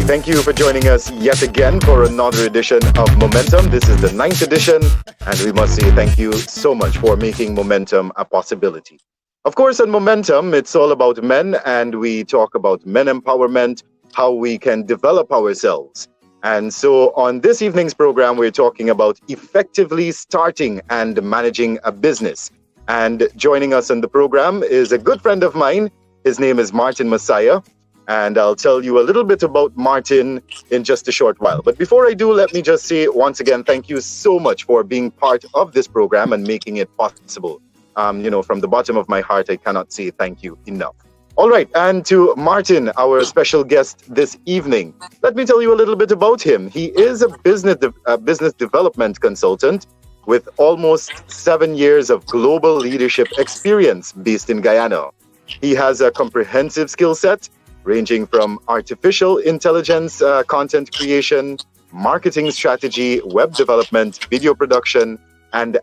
thank you for joining us yet again for another edition of Momentum. This is the 9th edition, and we must say thank you so much for making Momentum a possibility. Of course, on Momentum, it's all about men, and we talk about men empowerment, how we can develop ourselves. And so on this evening's program, we're talking about effectively starting and managing a business. And joining us on the program is a good friend of mine. His name is Martin Massiah. And I'll tell you a little bit about Martin in just a short while. But before I do, let me just say once again, thank you so much for being part of this program and making it possible. From the bottom of my heart, I cannot say thank you enough. All right, and to Martin, our special guest this evening, let me tell you a little bit about him. He is a business development consultant with almost 7 years of global leadership experience based in Guyana. He has a comprehensive skill set ranging from artificial intelligence content creation, marketing strategy, web development, video production, and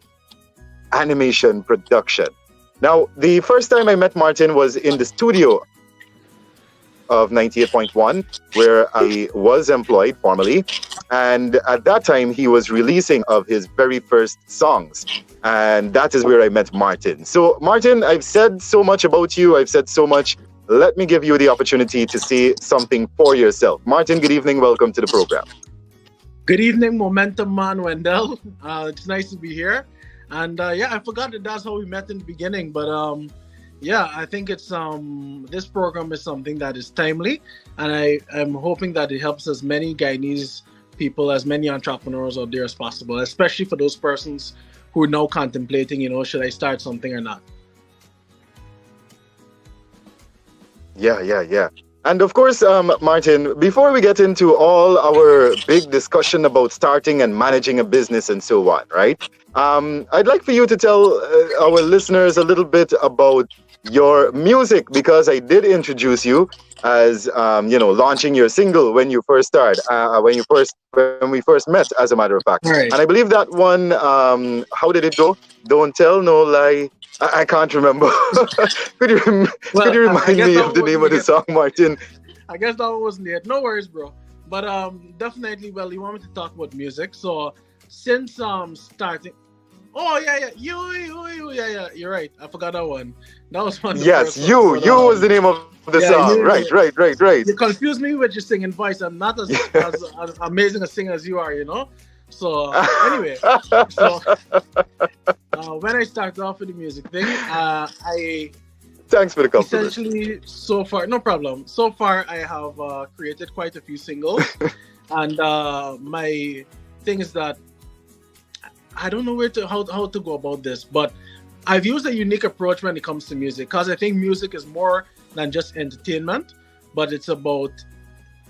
animation production. Now, the first time I met Martin was in the studio of 98.1, where I was employed formally. And at that time, he was releasing of his very first songs. And that is where I met Martin. So, Martin, I've said so much about you. I've said so much. Let me give you the opportunity to say something for yourself. Martin, good evening. Welcome to the program. Good evening, Momentum man, Wendell. It's nice to be here. And I forgot that that's how we met in the beginning. But I think it's this program is something that is timely. And I am hoping that it helps as many Guyanese people, as many entrepreneurs out there as possible, especially for those persons who are now contemplating, should I start something or not? Yeah. And of course, Martin, before we get into all our big discussion about starting and managing a business and so on, right? I'd like for you to tell our listeners a little bit about your music, because I did introduce you as, launching your single when you first started, when we first met, as a matter of fact. Right. And I believe that one, how did it go? Don't tell no lie. I can't remember. Could you remind me of the name of the song, Martin? I guess that one wasn't it. No worries, bro. But definitely, you want me to talk about music. So since starting... Oh, yeah. You, you're right. I forgot that one. That was one of the Yes, first You ones, was the name of the song. You, Right. You confused me with your singing voice. I'm not as amazing a singer as you are, So anyway, when I started off with the music thing, Thanks for the compliment. Essentially, so far, no problem. So far, I have created quite a few singles, and my thing is that I don't know how to go about this, but I've used a unique approach when it comes to music, because I think music is more than just entertainment, but it's about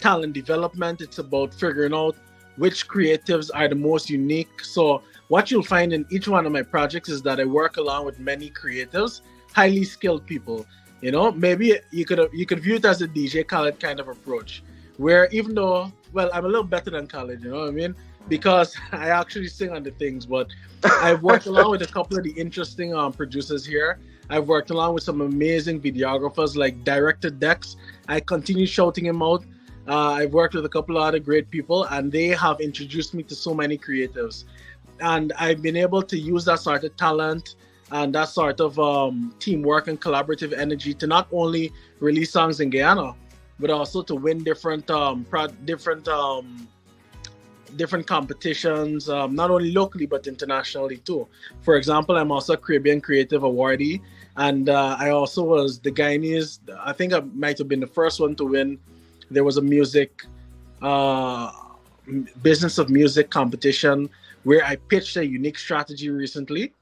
talent development. It's about figuring out which creatives are the most unique. So what you'll find in each one of my projects is that I work along with many creatives, highly skilled people. Maybe you could view it as a DJ Khaled kind of approach, where even though, I'm a little better than Khaled, you know what I mean? Because I actually sing on the things, but I've worked along with a couple of the interesting producers here. I've worked along with some amazing videographers like Director Dex. I continue shouting him out. I've worked with a couple of other great people, and they have introduced me to so many creatives. And I've been able to use that sort of talent and that sort of teamwork and collaborative energy to not only release songs in Guyana, but also to win different competitions, not only locally but internationally too. For example, I'm also a Caribbean Creative Awardee, and I also was the Guyanese. I think I might have been the first one to win. There was a business of music competition where I pitched a unique strategy recently.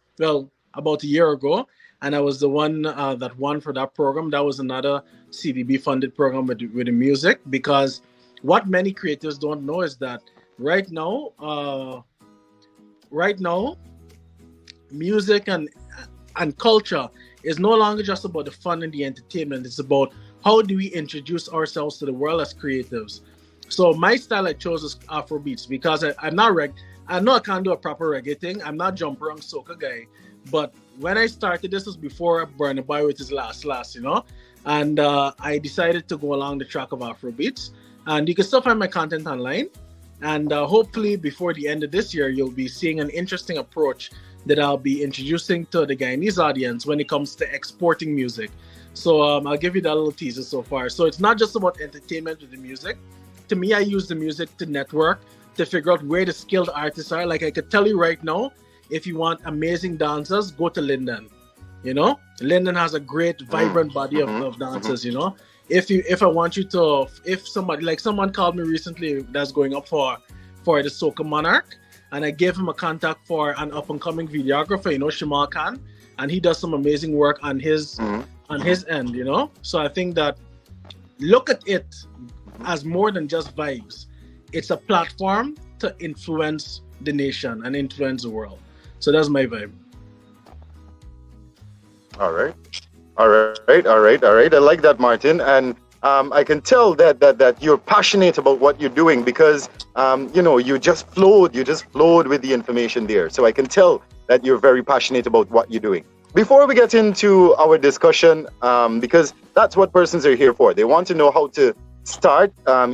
About a year ago, and I was the one that won for that program. That was another CDB funded program with the music, because what many creators don't know is that right now, music and culture is no longer just about the fun and the entertainment. It's about how do we introduce ourselves to the world as creatives. So my style I chose is Afrobeats, because I'm not I know I can't do a proper reggae thing. I'm not jump around soca guy. But when I started, this was before Burna Boy with his last, and I decided to go along the track of Afrobeats. And you can still find my content online. And hopefully before the end of this year, you'll be seeing an interesting approach that I'll be introducing to the Guyanese audience when it comes to exporting music. So I'll give you that little teaser so far. So it's not just about entertainment with the music. To me, I use the music to network, to figure out where the skilled artists are. Like I could tell you right now, if you want amazing dancers, go to Linden. You know, Linden has a great, vibrant body of dancers. You know, if I want you to, if somebody like someone called me recently that's going up for the Soca Monarch, and I gave him a contact for an up and coming videographer, you know, Shamal Khan, and he does some amazing work on his end. You know, so I think that look at it as more than just vibes. It's a platform to influence the nation and influence the world. So that's my vibe. All right. I like that, Martin. And I can tell that you're passionate about what you're doing because, you just flowed with the information there. So I can tell that you're very passionate about what you're doing. Before we get into our discussion, because that's what persons are here for. They want to know how to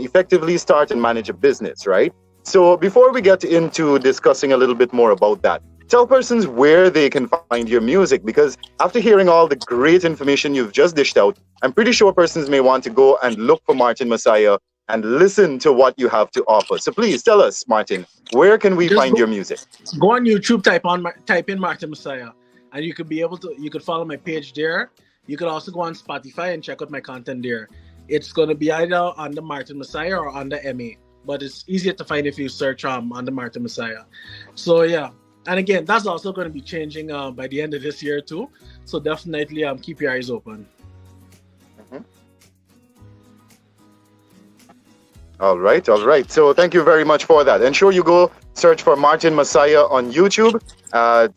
effectively start and manage a business, right? So before we get into discussing a little bit more about that, tell persons where they can find your music, because after hearing all the great information you've just dished out, I'm pretty sure persons may want to go and look for Martin Massiah and listen to what you have to offer. So please tell us, Martin, where can we find your music? Go on YouTube, type in Martin Massiah, and you could follow my page there. You could also go on Spotify and check out my content there. It's going to be either under Martin Massiah or under MA, but it's easier to find if you search under Martin Massiah. So yeah. And again, that's also going to be changing by the end of this year too. So definitely keep your eyes open. All right. So thank you very much for that. Ensure you go search for Martin Massiah on YouTube.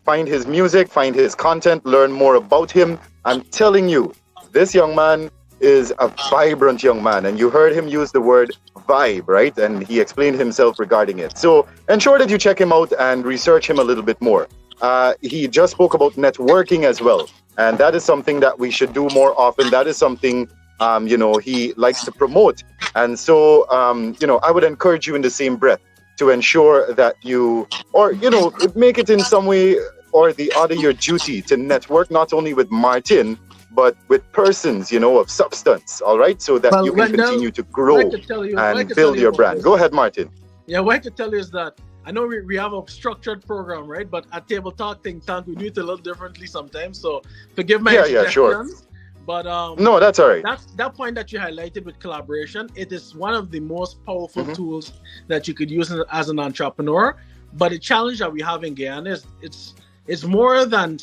Find his music, find his content, learn more about him. I'm telling you, this young man is a vibrant young man. And you heard him use the word vibe, right? And he explained himself regarding it. So ensure that you check him out and research him a little bit more. He just spoke about networking as well. And that is something that we should do more often. That is something, he likes to promote. And so, I would encourage you in the same breath to ensure that you, make it in some way or the other your duty to network not only with Martin, but with persons, of substance, all right? So that you can continue to grow and build your brand. Go ahead, Martin. Yeah, what I can tell you is that I know we have a structured program, right? But at Table Talk Think Tank, we do it a little differently sometimes. So forgive my yeah, sure. But no, that's all right. That point that you highlighted with collaboration, it is one of the most powerful tools that you could use as an entrepreneur. But the challenge that we have in Guyana is it's more than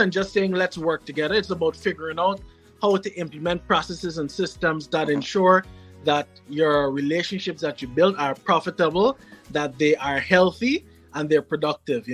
just saying let's work together. It's about figuring out how to implement processes and systems that ensure that your relationships that you build are profitable, that they are healthy, and they're productive,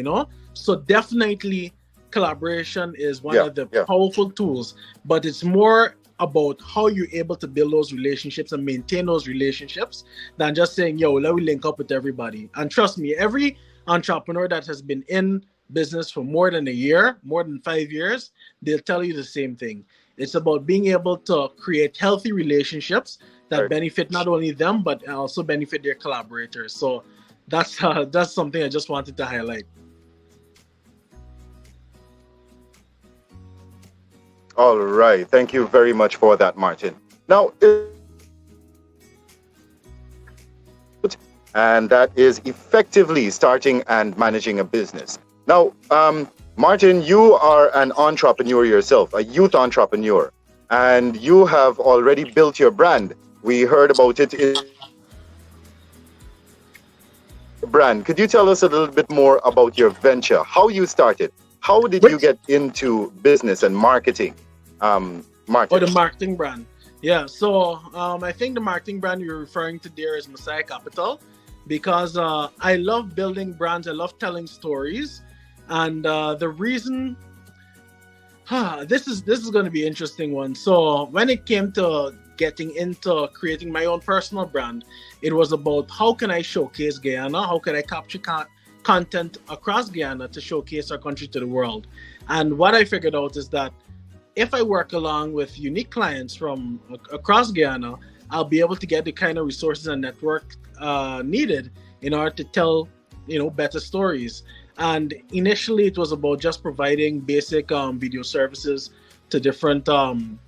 So definitely collaboration is one of the powerful tools, but it's more about how you're able to build those relationships and maintain those relationships than just saying, let me link up with everybody. And trust me, every entrepreneur that has been in business for more than a year, more than 5 years, they'll tell you the same thing. It's about being able to create healthy relationships that benefit not only them, but also benefit their collaborators. So that's something I just wanted to highlight. All right. Thank you very much for that, Martin. Now, and that is effectively starting and managing a business. Now, Martin, you are an entrepreneur yourself, a youth entrepreneur, and you have already built your brand. We heard about it in brand. Could you tell us a little bit more about your venture, how you started? How did you get into business and marketing, Martin? Oh, the marketing brand. Yeah, so I think the marketing brand you're referring to there is Massiah Capital, because I love building brands. I love telling stories. And the reason, this is going to be an interesting one. So when it came to getting into creating my own personal brand, it was about how can I showcase Guyana? How can I capture content across Guyana to showcase our country to the world? And what I figured out is that if I work along with unique clients from across Guyana, I'll be able to get the kind of resources and network needed in order to tell, better stories. And initially, it was about just providing basic video services to different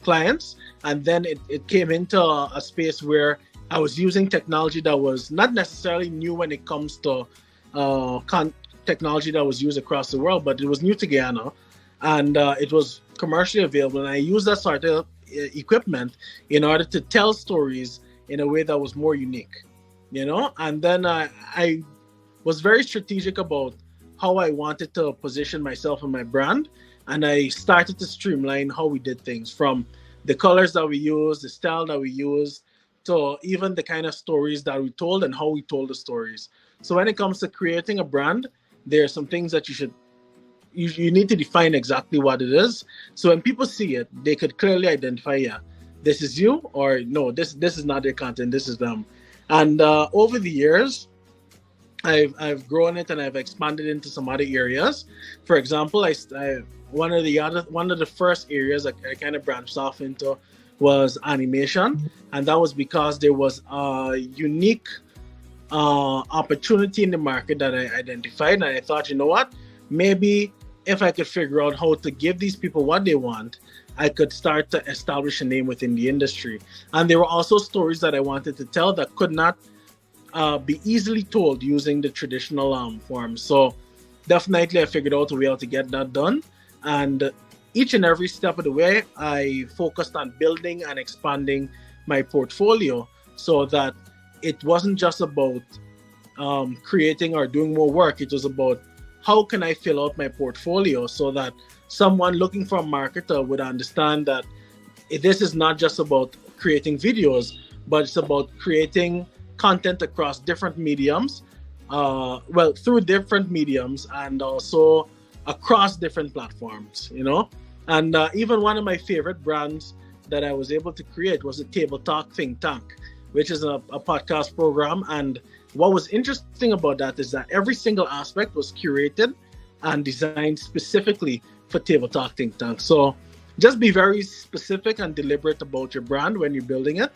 clients. And then it came into a space where I was using technology that was not necessarily new when it comes to technology that was used across the world, but it was new to Guyana, and it was commercially available. And I used that sort of equipment in order to tell stories in a way that was more unique, And then I was very strategic about how I wanted to position myself and my brand, and I started to streamline how we did things, from the colors that we use, the style that we use, to even the kind of stories that we told and how we told the stories. So when it comes to creating a brand, there are some things that you need to define exactly what it is. So when people see it, they could clearly identify, yeah, this is you, or no, this is not their content, this is them. And over the years, I've grown it and I've expanded into some other areas. For example, one of the first areas I kind of branched off into was animation, and that was because there was a unique opportunity in the market that I identified, and I thought, you know what, maybe if I could figure out how to give these people what they want, I could start to establish a name within the industry. And there were also stories that I wanted to tell that could not be easily told using the traditional form. So definitely I figured out a way how to get that done. And each and every step of the way, I focused on building and expanding my portfolio so that it wasn't just about creating or doing more work. It was about how can I fill out my portfolio so that someone looking for a marketer would understand that this is not just about creating videos, but it's about creating content across different mediums, through different mediums, and also across different platforms, And even one of my favorite brands that I was able to create was a Table Talk Think Tank, which is a podcast program. And what was interesting about that is that every single aspect was curated and designed specifically for Table Talk Think Tank. So just be very specific and deliberate about your brand when you're building it.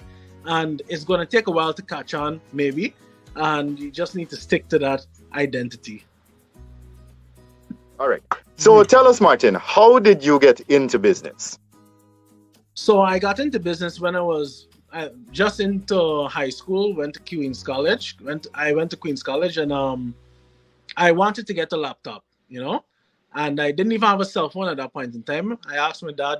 And it's going to take a while to catch on, maybe. And you just need to stick to that identity. All right. So tell us, Martin, how did you get into business? So I got into business when I was just into high school, went to Queen's College. I went to Queen's College, and I wanted to get a laptop, and I didn't even have a cell phone at that point in time. I asked my dad,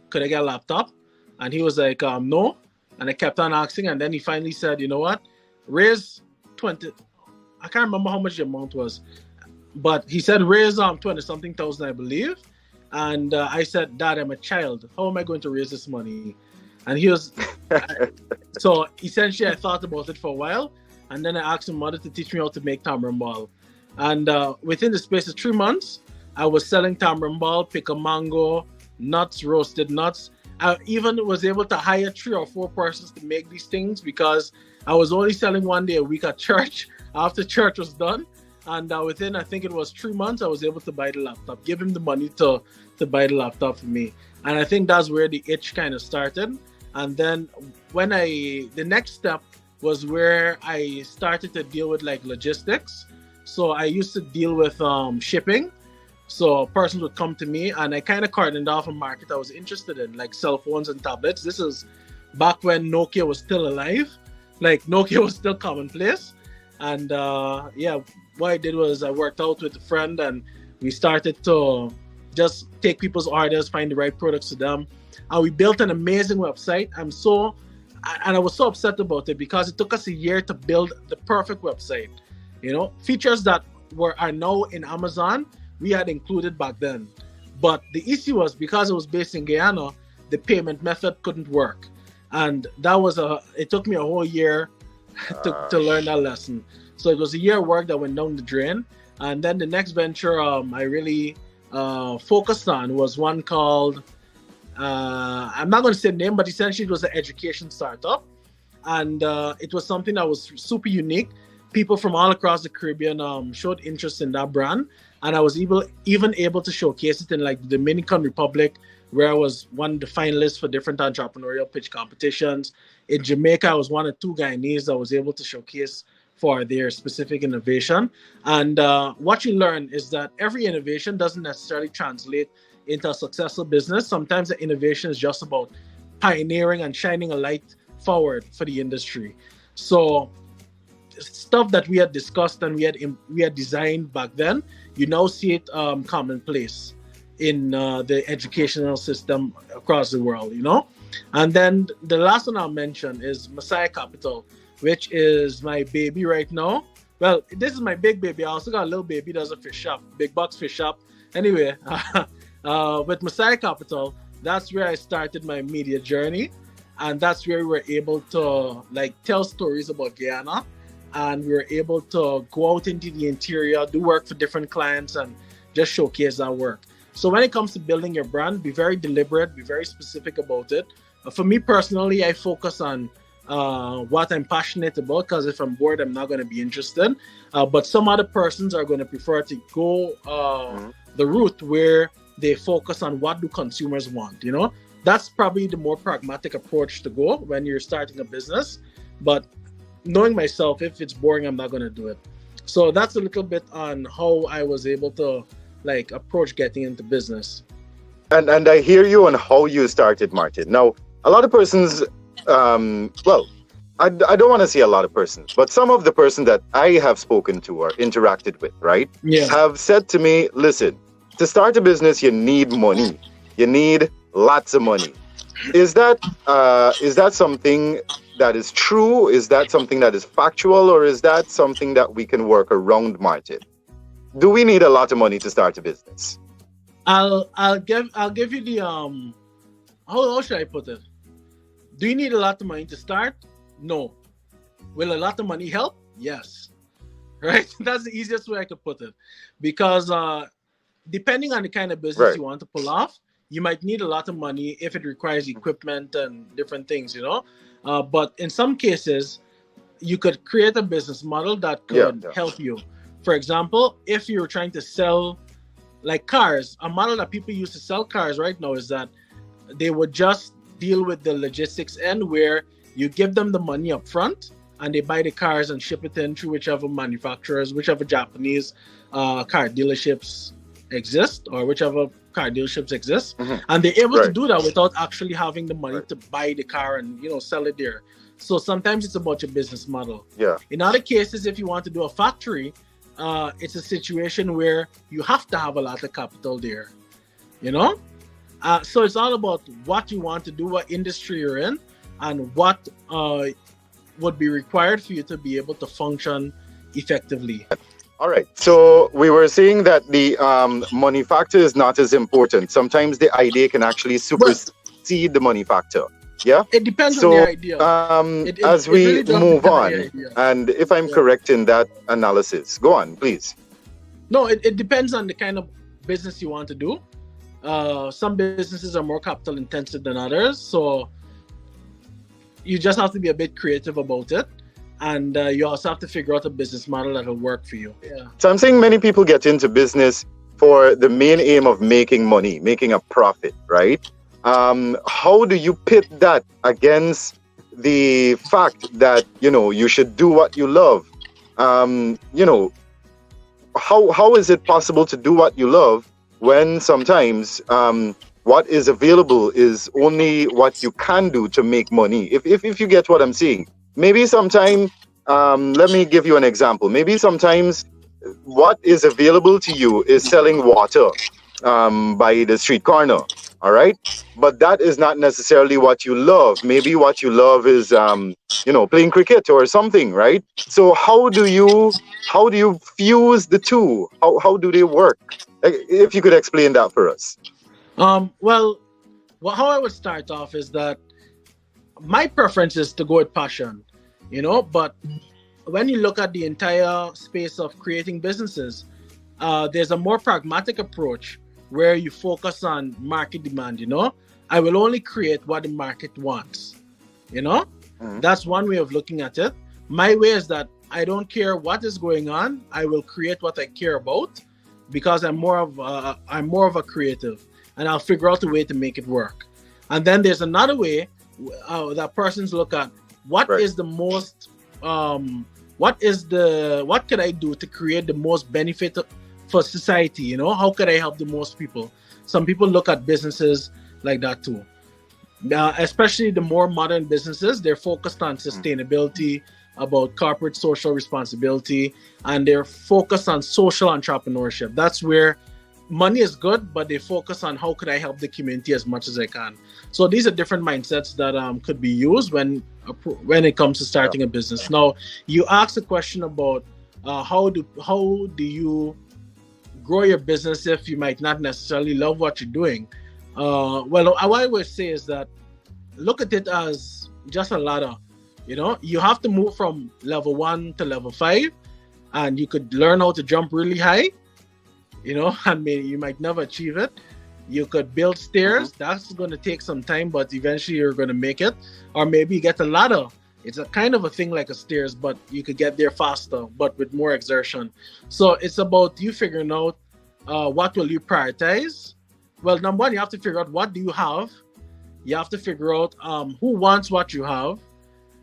could I get a laptop? And he was like, no. And I kept on asking, and then he finally said, you know what, raise 20. I can't remember how much the amount was, but he said raise 20-something thousand, I believe. And I said, Dad, I'm a child. How am I going to raise this money? And he was, so essentially I thought about it for a while. And then I asked my mother to teach me how to make tamarind ball. And within the space of 3 months, I was selling tamarind ball, pick a mango, nuts, roasted nuts. I even was able to hire 3 or 4 persons to make these things because I was only selling one day a week at church after church was done. And within, I think it was 3 months, I was able to buy the laptop, give him the money to buy the laptop for me. And I think that's where the itch kind of started. And then the next step was where I started to deal with like logistics. So I used to deal with shipping. So persons would come to me, and I kind of cordoned off a market I was interested in, like cell phones and tablets. This is back when Nokia was still alive. Like Nokia was still commonplace. And what I did was I worked out with a friend, and we started to just take people's orders, find the right products to them. And we built an amazing website. I was so upset about it because it took us a year to build the perfect website. Features that are now in Amazon, we had included back then. But the issue was because it was based in Guyana, the payment method couldn't work. And it took me a whole year to learn that lesson. So it was a year of work that went down the drain. And then the next venture I really focused on was one called, I'm not going to say the name, but essentially it was an education startup. And it was something that was super unique. People from all across the Caribbean showed interest in that brand. and I was even able to showcase it in like the Dominican Republic, where I was one of the finalists for different entrepreneurial pitch competitions. In Jamaica, I was one of two Guyanese that was able to showcase for their specific innovation. And what you learn is that every innovation doesn't necessarily translate into a successful business. Sometimes the innovation is just about pioneering and shining a light forward for the industry. So stuff that we had discussed and we had designed back then, you now see it commonplace in the educational system across the world, you know. And then the last one I'll mention is Massiah Capital, which is my baby right now. Well, this is my big baby. I also got a little baby that's a fish shop, big box fish shop. Anyway, with Massiah Capital, that's where I started my media journey, and that's where we were able to like tell stories about Guyana, and we were able to go out into the interior, do work for different clients, and just showcase that work. So when it comes to building your brand, be very deliberate, be very specific about it. For me personally, I focus on what I'm passionate about, because if I'm bored, I'm not going to be interested. But some other persons are going to prefer to go the route where they focus on what do consumers want, you know? That's probably the more pragmatic approach to go when you're starting a business. But knowing myself, if it's boring, I'm not going to do it. So that's a little bit on how I was able to like approach getting into business. And I hear you on how you started, Martin. Now, a lot of persons, well, I don't want to say a lot of persons, but some of the persons that I have spoken to or interacted with, right, have said to me, listen, to start a business, you need money. You need lots of money. Is that something that is true? Is that something that is factual, or is that something that we can work around, Martin? Do we need a lot of money to start a business? I'll give you the how should I put it? Do you need a lot of money to start? No. Will a lot of money help? Yes. Right? That's the easiest way I could put it. Because depending on the kind of business you want to pull off, you might need a lot of money if it requires equipment and different things, you know. But in some cases, you could create a business model that could help you. For example, if you're trying to sell like cars, a model that people use to sell cars right now is that they would just deal with the logistics end, where you give them the money up front and they buy the cars and ship it in through whichever manufacturers, whichever Japanese car dealerships exist, or whichever car dealerships exist, and they're able to do that without actually having the money to buy the car and, you know, sell it there. So sometimes it's about your business model. In other cases, if you want to do a factory, it's a situation where you have to have a lot of capital there, you know. So it's all about what you want to do, what industry you're in, and what would be required for you to be able to function effectively. All right. So we were saying that the money factor is not as important. Sometimes the idea can actually supersede the money factor. Yeah. It depends on the idea. As we move on, and if I'm correct in that analysis, go on, please. No, it depends on the kind of business you want to do. Some businesses are more capital intensive than others, so you just have to be a bit creative about it, and you also have to figure out a business model that will work for you. So I'm saying many people get into business for the main aim of making money, making a profit, right? How do you pit that against the fact that, you know, you should do what you love? You know, how is it possible to do what you love when sometimes what is available is only what you can do to make money? If you get what I'm saying. Maybe sometime, let me give you an example. Maybe sometimes what is available to you is selling water by the street corner. All right. But that is not necessarily what you love. Maybe what you love is, you know, playing cricket or something. Right. So how do you fuse the two? How do they work? If you could explain that for us. Well, how I would start off is that my preference is to go with passion, you know, but when you look at the entire space of creating businesses, there's a more pragmatic approach where you focus on market demand, you know. I will only create what the market wants, you know. That's one way of looking at it. My way is that I don't care what is going on. I will create what I care about, because I'm more of a creative, and I'll figure out a way to make it work. And then there's another way that persons look at what Right. is the most what could I do to create the most benefit for society? You know, how could I help the most people? Some people look at businesses like that too. Now, especially the more modern businesses, they're focused on sustainability, about corporate social responsibility, and they're focused on social entrepreneurship. That's where money is good, but they focus on how could I help the community as much as I can. So these are different mindsets that could be used when it comes to starting a business. Now, you asked a question about how do you grow your business if you might not necessarily love what you're doing. Well, what I would say is that look at it as just a ladder. You know, you have to move from level 1 to level 5, and you could learn how to jump really high. You know, I mean, you might never achieve it. You could build stairs. That's going to take some time, but eventually you're going to make it. Or maybe you get a ladder. It's a kind of a thing like a stairs, but you could get there faster, but with more exertion. So it's about you figuring out what will you prioritize. Well, number one, you have to figure out what do you have. You have to figure out who wants what you have.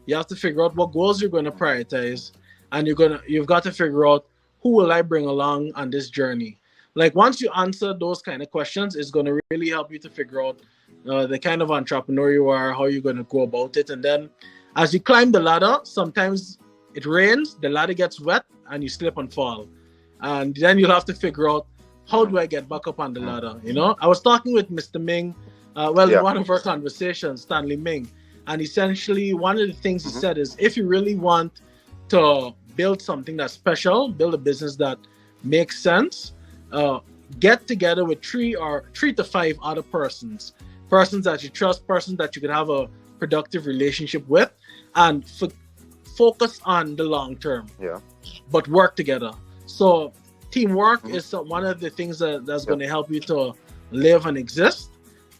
You have to figure out what goals you're going to prioritize, and you've got to figure out who will I bring along on this journey. Like once you answer those kind of questions, it's going to really help you to figure out the kind of entrepreneur you are, how you're going to go about it, and then as you climb the ladder, sometimes it rains, the ladder gets wet, and you slip and fall, and then you'll have to figure out how do I get back up on the ladder. You know, I was talking with Mr. Ming, in one of our conversations, Stanley Ming. And essentially, one of the things he said is if you really want to build something that's special, build a business that makes sense, get together with 3 to 5 other persons that you trust, persons that you can have a productive relationship with, and focus on the long term. Yeah. But work together. So teamwork is one of the things that's going to help you to live and exist.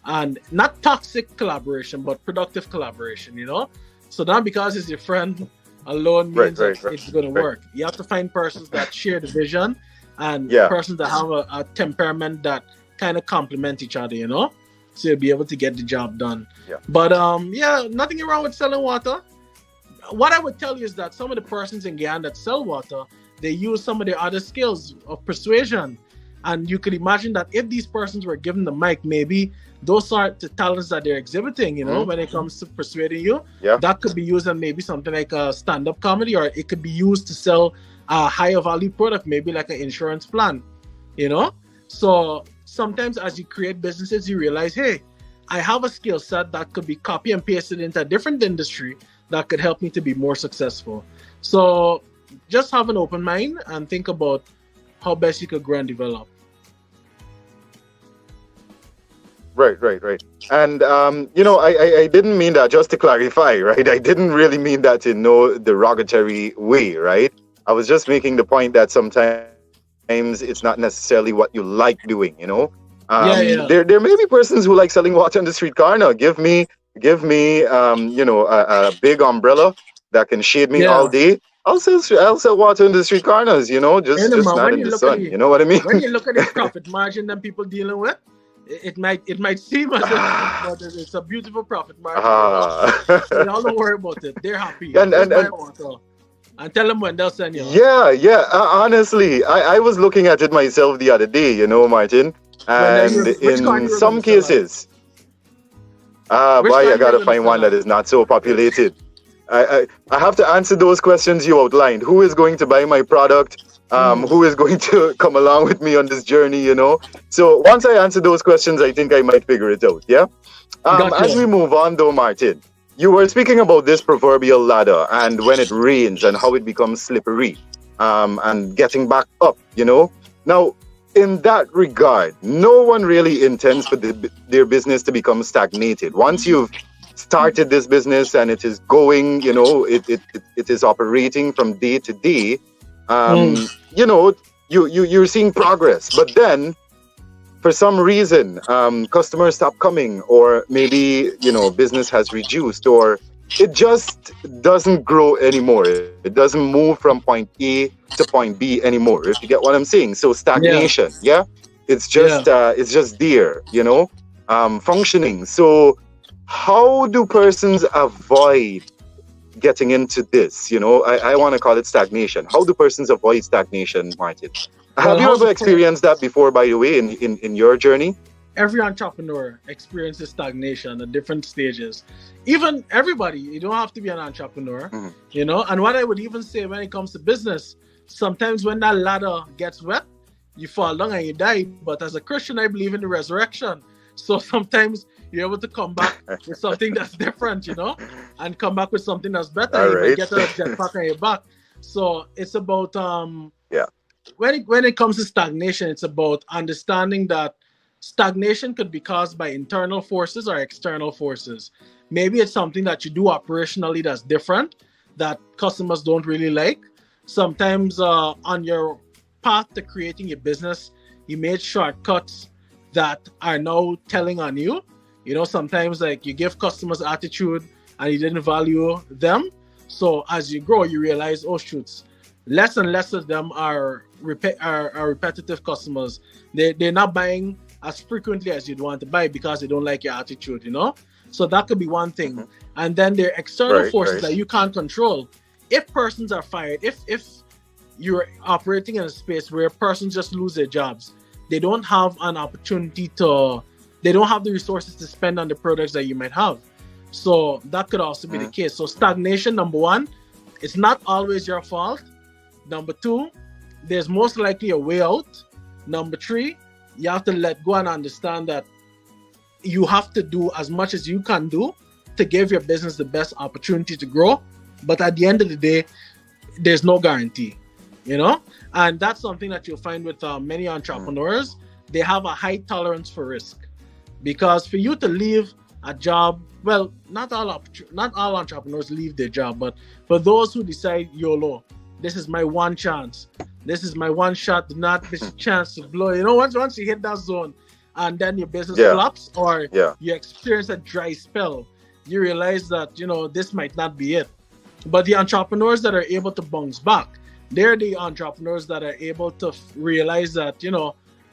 And not toxic collaboration, but productive collaboration, you know? So not because it's your friend alone means it's going to work. You have to find persons that share the vision and persons that have a temperament that kind of complement each other, you know? So you'll be able to get the job done. Yeah. But nothing wrong with selling water. What I would tell you is that some of the persons in Guyana that sell water, they use some of their other skills of persuasion. And you could imagine that if these persons were given the mic, maybe those are the talents that they're exhibiting, you know, when it comes to persuading you. Yeah. That could be used in maybe something like a stand-up comedy, or it could be used to sell a higher value product, maybe like an insurance plan, you know? So sometimes as you create businesses, you realize, hey, I have a skill set that could be copy and pasted into a different industry that could help me to be more successful. So just have an open mind and think about how best you could grow and develop. Right. And, I didn't mean that, just to clarify, right? I didn't really mean that in no derogatory way, right? I was just making the point that sometimes it's not necessarily what you like doing, you know? There may be persons who like selling water on the street corner. Give me, a big umbrella that can shade me all day. I'll sell water in the street corners, you know, just not in the sun. You know what I mean? When you look at the profit margin that people dealing with, it might seem as if but it's a beautiful profit margin. So don't worry about it. They're happy. And tell them when they'll send you. Honestly, I was looking at it myself the other day, you know, Martin. And in some cases, I gotta find one that is not so populated. I have to answer those questions you outlined. Who is going to buy my product? Who is going to come along with me on this journey, you know? So once I answer those questions, I think I might figure it out, yeah? As we move on though, Martin, you were speaking about this proverbial ladder and when it rains and how it becomes slippery and getting back up, you know? Now, in that regard, no one really intends for their business to become stagnated. Once you've started this business and it is going, you know, it is operating from day to day, you know, you're seeing progress. But then, for some reason, customers stop coming, or maybe, you know, business has reduced, or it just doesn't grow anymore. It doesn't move from point A to point B anymore, if you get what I'm saying. So Yeah, stagnation, yeah, yeah. it's just there, functioning. So how do persons avoid getting into this? I want to call it stagnation. How do persons avoid stagnation, Martin? Well, Have you ever experienced that before, by the way, in your journey? every entrepreneur experiences stagnation at different stages. Even everybody, you don't have to be an entrepreneur, Mhm. And what I would even say when it comes to business, sometimes when that ladder gets wet, you fall down and you die. But as a Christian, I believe in the resurrection. So sometimes you're able to come back with something that's different, and come back with something that's better. All You might right. get a jetpack on your back. So it's about Yeah. when it comes to stagnation, it's about understanding that stagnation could be caused by internal forces or external forces. Maybe it's something that you do operationally that's different, that customers don't really like. Sometimes on your path to creating your business, you made shortcuts that are now telling on you. Sometimes like you give customers attitude and you didn't value them. So as you grow, you realize, oh shoots, less and less of them are repetitive customers. They're not buying as frequently as you'd want to buy because they don't like your attitude. So that could be one thing. Mhm. And then there are external Right, forces right. that you can't control. If persons are fired, if you're operating in a space where persons just lose their jobs, they don't have an opportunity they don't have the resources to spend on the products that you might have. So that could also be the Mhm. case. So stagnation, number one, it's not always your fault. Number two, there's most likely a way out. Number three, you have to let go and understand that you have to do as much as you can do to give your business the best opportunity to grow. But at the end of the day, there's no guarantee, and that's something that you'll find with many entrepreneurs. They have a high tolerance for risk, because for you to leave a job, well, not all entrepreneurs leave their job, but for those who decide YOLO, this is my one chance, this is my one shot, do not miss a chance to blow. Once you hit that zone, and then your business Yeah. flops or Yeah. you experience a dry spell, you realize that this might not be it. But the entrepreneurs that are able to bounce back, they're the entrepreneurs that are able to realize that,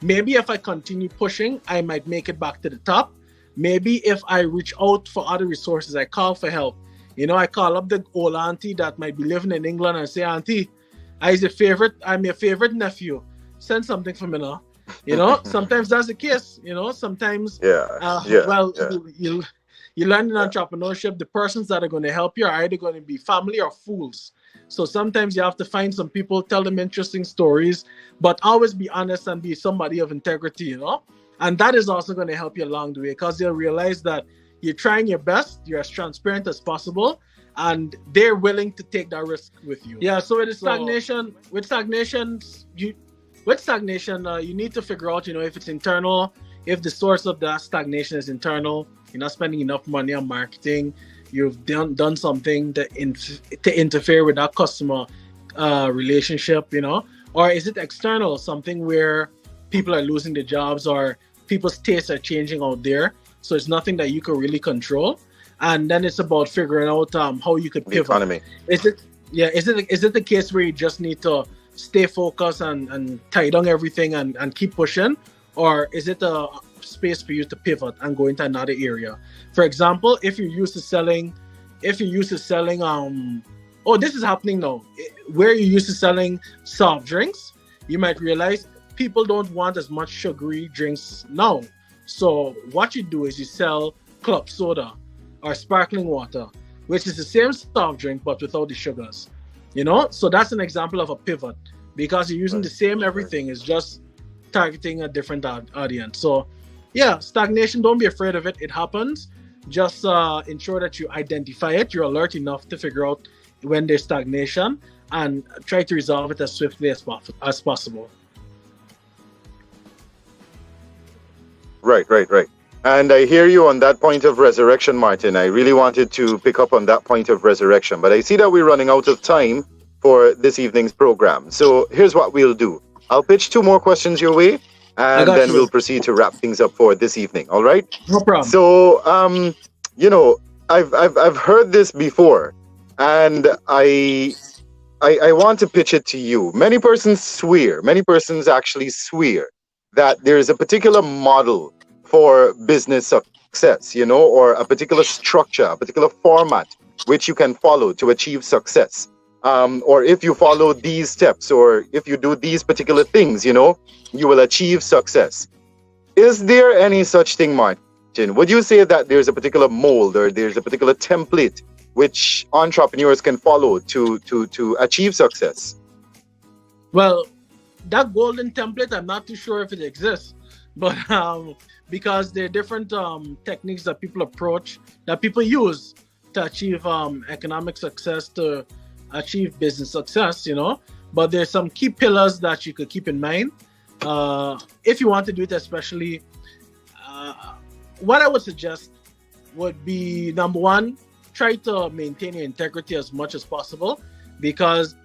maybe if I continue pushing, I might make it back to the top. Maybe if I reach out for other resources, I call for help. I call up the old auntie that might be living in England and say, Auntie, I'm your favorite nephew. Send something for me now. Sometimes that's the case. Sometimes, Yeah. Yeah. well, Yeah. you learn in Yeah. entrepreneurship, the persons that are going to help you are either going to be family or fools. So sometimes you have to find some people, tell them interesting stories, but always be honest and be somebody of integrity, And that is also going to help you along the way, because they'll realize that you're trying your best, you're as transparent as possible, and they're willing to take that risk with you. Yeah. So with stagnation, you need to figure out, if it's internal, if the source of that stagnation is internal, you're not spending enough money on marketing, you've done something to interfere with that customer relationship, or is it external, something where people are losing their jobs or people's tastes are changing out there, so it's nothing that you can really control. And then it's about figuring out how you could The pivot. economy. Is it the case where you just need to stay focused and tie down everything and keep pushing, or is it a space for you to pivot and go into another area? For example, if you're used to selling this is happening now, where you're used to selling soft drinks, you might realize people don't want as much sugary drinks now. So what you do is you sell club soda or sparkling water, which is the same soft drink but without the sugars. So that's an example of a pivot, because you're using the same everything, it's just targeting a different audience. So yeah, stagnation, don't be afraid of it. It happens. Just ensure that you identify it, you're alert enough to figure out when there's stagnation, and try to resolve it as swiftly as possible. Right. And I hear you on that point of resurrection, Martin. I really wanted to pick up on that point of resurrection, but I see that we're running out of time for this evening's program. So here's what we'll do. I'll pitch 2 more questions your way, and then we'll proceed to wrap things up for this evening. All right? No problem. So, I've heard this before, and I want to pitch it to you. Many persons actually swear that there is a particular model for business success, or a particular structure, a particular format which you can follow to achieve success. Or if you follow these steps, or if you do these particular things, you will achieve success. Is there any such thing, Martin? Would you say that there's a particular mold or there's a particular template which entrepreneurs can follow to achieve success? Well, that golden template, I'm not too sure if it exists, but because there are different techniques that people use to achieve economic success, to achieve business success, But there's some key pillars that you could keep in mind if you want to do it, especially. What I would suggest would be, number one, try to maintain your integrity as much as possible, because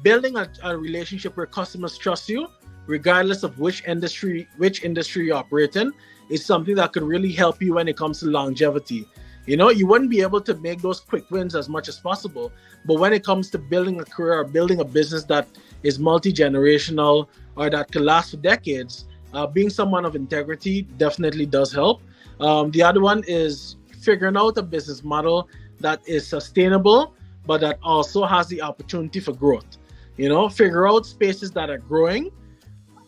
building a relationship where customers trust you, regardless of which industry you operate in, is something that could really help you when it comes to longevity. You wouldn't be able to make those quick wins as much as possible, but when it comes to building a career or building a business that is multi-generational or that can last for decades, being someone of integrity definitely does help. The other one is figuring out a business model that is sustainable, but that also has the opportunity for growth. Figure out spaces that are growing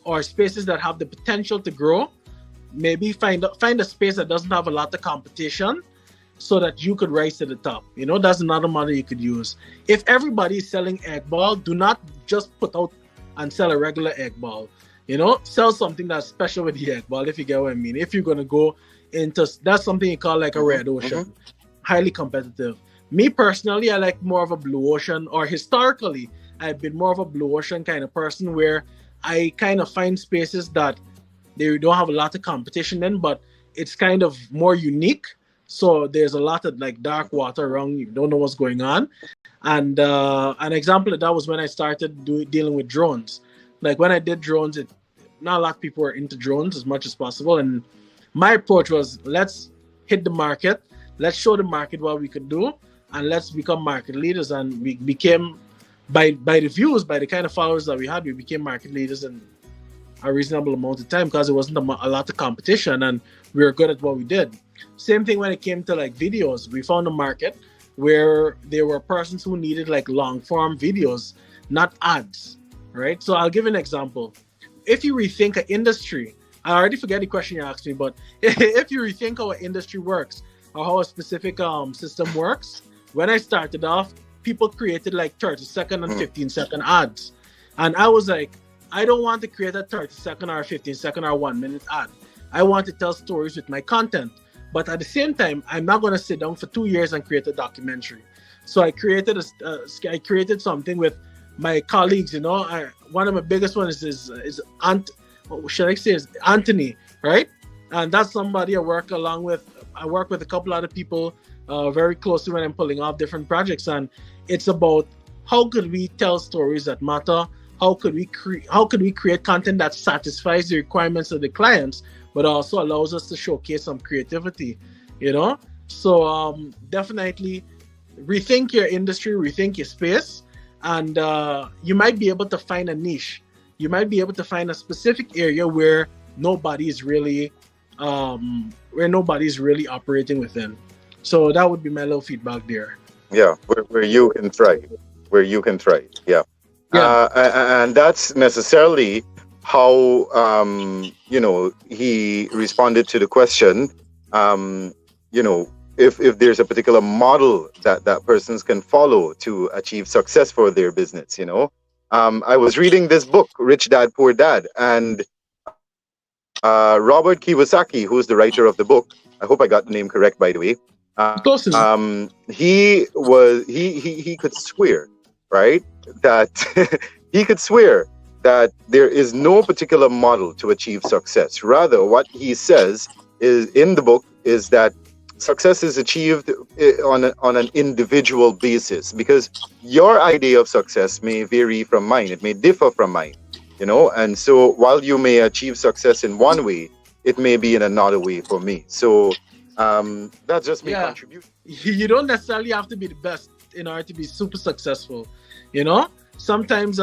or spaces that have the potential to grow. Maybe find a space that doesn't have a lot of competition so that you could rise to the top. That's another model you could use. If everybody is selling egg ball, do not just put out and sell a regular egg ball. Sell something that's special with the egg ball, if you get what I mean. If you're going to go into, that's something you call like a red ocean, highly competitive. Me personally, I like more of a blue ocean, or historically, I've been more of a blue ocean kind of person, where I kind of find spaces that they don't have a lot of competition in, but it's kind of more unique. So there's a lot of like dark water around, you don't know what's going on. And an example of that was when I started dealing with drones. Like when I did drones, not a lot of people were into drones as much as possible. And my approach was, let's hit the market, let's show the market what we could do, and let's become market leaders. And we became, by the views, by the kind of followers that we had, we became market leaders in a reasonable amount of time, because there wasn't a lot of competition and we were good at what we did. Same thing when it came to like videos. We found a market where there were persons who needed like long form videos, not ads, right? So I'll give an example. If you rethink an industry, I already forget the question you asked me, but if you rethink how an industry works or how a specific system works, when I started off, people created like 30-second and 15-second ads. And I was like, I don't want to create a 30-second or 15-second or 1 minute ad. I want to tell stories with my content. But at the same time, I'm not going to sit down for 2 years and create a documentary. So I created something with my colleagues. One of my biggest ones is Anthony, right? And that's somebody I work with. I work with a couple other people very closely when I'm pulling off different projects, and it's about how could we tell stories that matter. How could we create content that satisfies the requirements of the clients, but also allows us to showcase some creativity, So definitely rethink your industry, rethink your space, and you might be able to find a niche. You might be able to find a specific area where nobody's really operating within. So that would be my little feedback there. Yeah, where you can thrive. Yeah. And that's necessarily how he responded to the question. If there's a particular model that persons can follow to achieve success for their business. I was reading this book, Rich Dad Poor Dad, and Robert Kiyosaki, who's the writer of the book. I hope I got the name correct, by the way. He could swear, right? That he could swear that there is no particular model to achieve success. Rather, what he says is in the book is that success is achieved on an individual basis, because your idea of success may vary from mine. It may differ from mine, and so while you may achieve success in one way, it may be in another way for me. So That's just me Yeah. contributing. You don't necessarily have to be the best in order to be super successful. You know, sometimes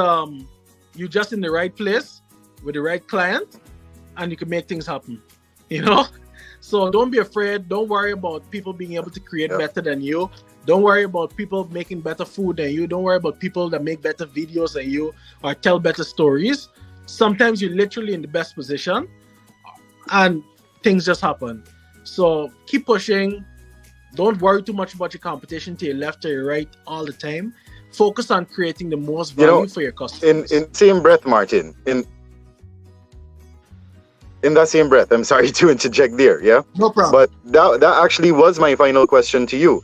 you're just in the right place with the right client, and you can make things happen. You know, so don't be afraid. Don't worry about people being able to create Yeah. better than you. Don't worry about people making better food than you. Don't worry about people that make better videos than you or tell better stories. Sometimes you're literally in the best position, and things just happen. So keep pushing. Don't worry too much about your competition to your left or your right all the time. Focus on creating the most You know, value for your customers. in same breath, Martin, in that same breath, I'm sorry to interject there, yeah? No problem. But that actually was my final question to you.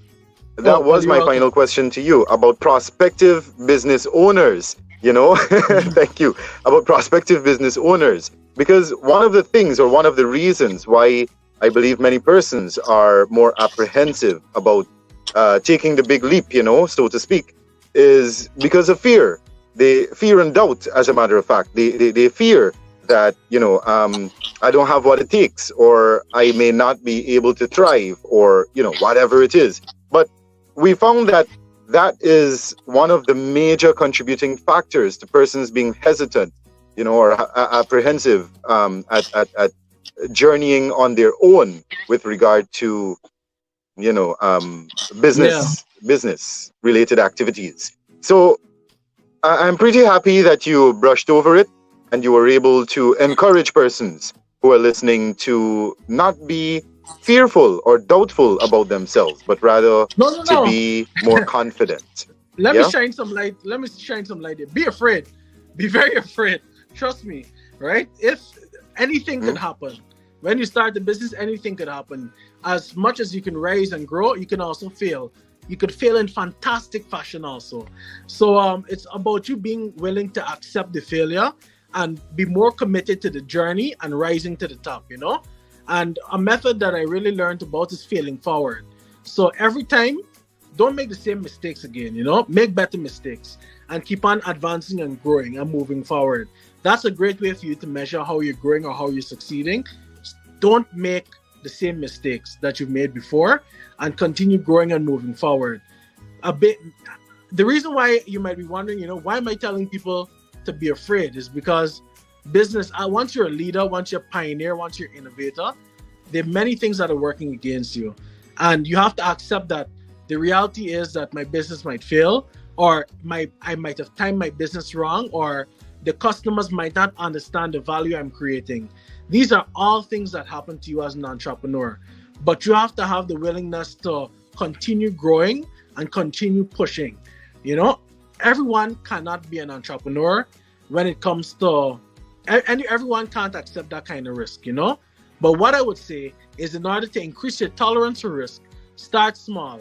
That was you're my welcome. final question to you about prospective business owners, Thank you. About prospective business owners. Because one of the things, or one of the reasons why I believe many persons are more apprehensive about taking the big leap, so to speak, is because of fear. They fear and doubt, as a matter of fact. They fear that, I don't have what it takes, or I may not be able to thrive, or, whatever it is. But we found that is one of the major contributing factors to persons being hesitant, or apprehensive at journeying on their own with regard to, business related activities. So I'm pretty happy that you brushed over it and you were able to encourage persons who are listening to not be fearful or doubtful about themselves, but rather to be more confident. Let me shine some light. Let me shine some light here. Be afraid. Be very afraid. Trust me, right? If anything could happen. When you start the business, anything could happen. As much as you can rise and grow, you can also fail. You could fail in fantastic fashion also. So it's about you being willing to accept the failure and be more committed to the journey and rising to the top, And a method that I really learned about is failing forward. So every time, don't make the same mistakes again, Make better mistakes and keep on advancing and growing and moving forward. That's a great way for you to measure how you're growing or how you're succeeding. Don't make the same mistakes that you've made before and continue growing and moving forward. The reason why you might be wondering, why am I telling people to be afraid is because business, once you're a leader, once you're a pioneer, once you're an innovator, there are many things that are working against you. And you have to accept that the reality is that my business might fail, or I might have timed my business wrong, or the customers might not understand the value I'm creating. These are all things that happen to you as an entrepreneur. But you have to have the willingness to continue growing and continue pushing. Everyone cannot be an entrepreneur when it comes to, and everyone can't accept that kind of risk, But what I would say is, in order to increase your tolerance for risk, start small.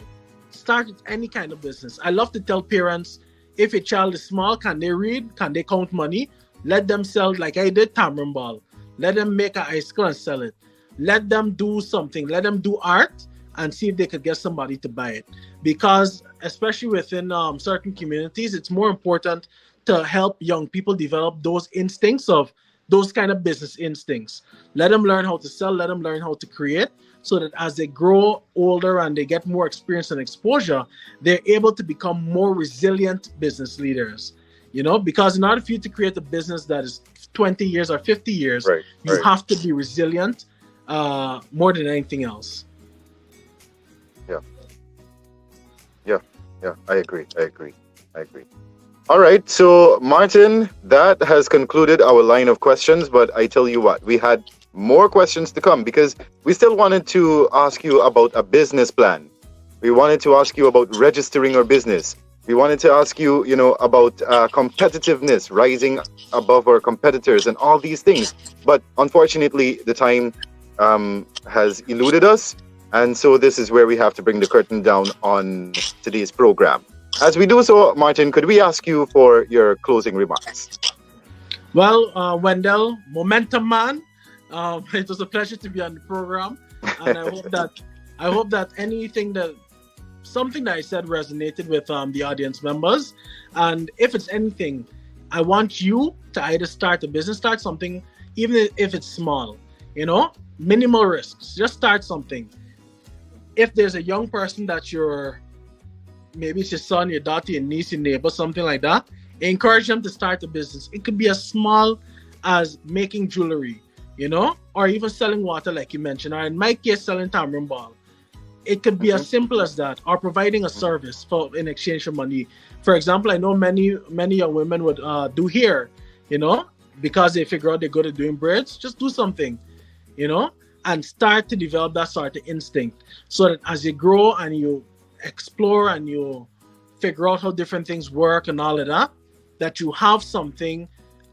Start with any kind of business. I love to tell parents, if a child is small, can they read? Can they count money? Let them sell, like I did, tamarind ball. Let them make an icicle and sell it. Let them do something. Let them do art and see if they could get somebody to buy it. Because especially within certain communities, it's more important to help young people develop those instincts of those kind of business instincts. Let them learn how to sell. Let them learn how to create, so that as they grow older and they get more experience and exposure, they're able to become more resilient business leaders. Because in order for you to create a business that is 20 years or 50 years, you have to be resilient more than anything else. Yeah, I agree. All right, so Martin, that has concluded our line of questions, but I tell you what, we had more questions to come because we still wanted to ask you about a business plan. We wanted to ask you about registering your business. We wanted to ask you, about competitiveness, rising above our competitors and all these things. But unfortunately, the time has eluded us. And so this is where we have to bring the curtain down on today's program. As we do so, Martin, could we ask you for your closing remarks? Well, Wendell, Momentum Man, it was a pleasure to be on the program. And I hope that something that I said resonated with the audience members. And if it's anything, I want you to either start a business, start something, even if it's small, minimal risks. Just start something. if there's a young person that you're, maybe it's your son, your daughter, your niece, your neighbor, something like that, encourage them to start a business. It could be as small as making jewelry, or even selling water, like you mentioned, or in my case, selling tamarind ball. It could be as simple as that, or providing a service in exchange for money. For example, I know many young women would do hair, because they figure out they're good at doing braids. Just do something, and start to develop that sort of instinct, so that as you grow and you explore and you figure out how different things work and all of that, that you have something,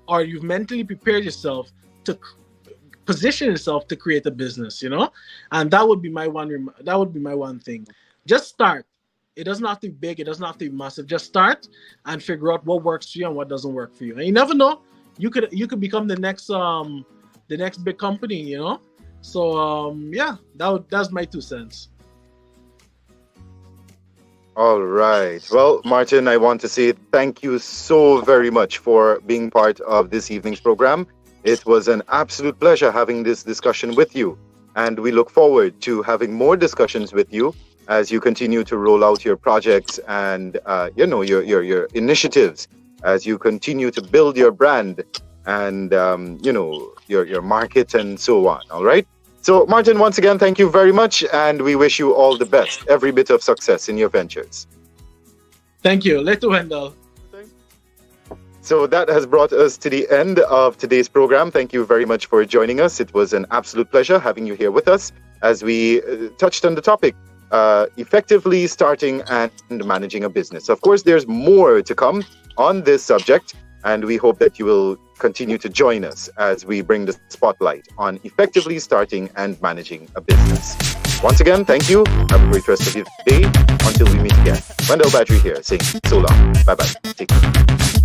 or you've mentally prepared yourself to position yourself to create a business, and that would be my one thing. Just start. It doesn't have to be big, it doesn't have to be massive. Just start and figure out what works for you and what doesn't work for you. And you never know, you could become the next big company, So that's my 2 cents. All right. Well, Martin, I want to say thank you so very much for being part of this evening's program. It was an absolute pleasure having this discussion with you. And we look forward to having more discussions with you as you continue to roll out your projects and, your initiatives, as you continue to build your brand and, your market and so on. All right. So, Martin, once again, thank you very much, and we wish you all the best, every bit of success in your ventures. Thank you. Later, Wendell. So that has brought us to the end of today's program. Thank you very much for joining us. It was an absolute pleasure having you here with us as we touched on the topic, effectively starting and managing a business. Of course, there's more to come on this subject, and we hope that you will continue to join us as we bring the spotlight on effectively starting and managing a business. Once again, thank you. Have a great rest of your day. Until we meet again. Wendell Badri here saying so long. Bye-bye. Take care.